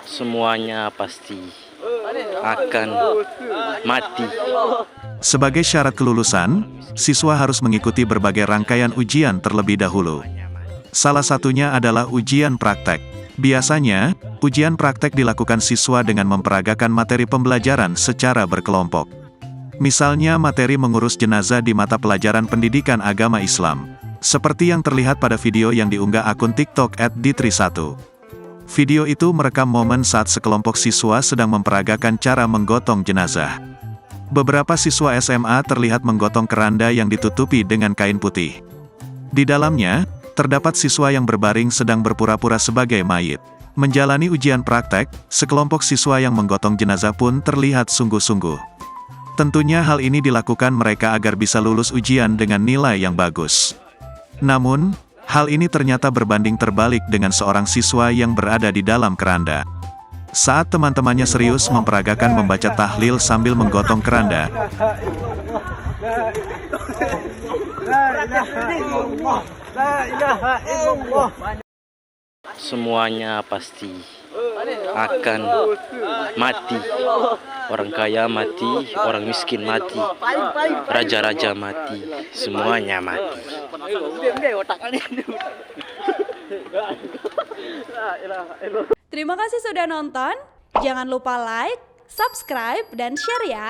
semuanya pasti akan mati. Sebagai syarat kelulusan, siswa harus mengikuti berbagai rangkaian ujian terlebih dahulu. Salah satunya adalah ujian praktek. Biasanya, ujian praktek dilakukan siswa dengan memperagakan materi pembelajaran secara berkelompok. Misalnya materi mengurus jenazah di mata pelajaran pendidikan agama Islam. Seperti yang terlihat pada video yang diunggah akun TikTok @ditri1. Video itu merekam momen saat sekelompok siswa sedang memperagakan cara menggotong jenazah. Beberapa siswa SMA terlihat menggotong keranda yang ditutupi dengan kain putih. Di dalamnya, terdapat siswa yang berbaring sedang berpura-pura sebagai mayit. Menjalani ujian praktek, sekelompok siswa yang menggotong jenazah pun terlihat sungguh-sungguh. Tentunya hal ini dilakukan mereka agar bisa lulus ujian dengan nilai yang bagus. Namun, hal ini ternyata berbanding terbalik dengan seorang siswa yang berada di dalam keranda. Saat teman-temannya serius memperagakan membaca tahlil sambil menggotong keranda, Semuanya pasti akan mati. Orang kaya mati, orang miskin mati, raja-raja mati, semuanya mati. Terima kasih sudah nonton. Jangan lupa like, subscribe, dan share ya.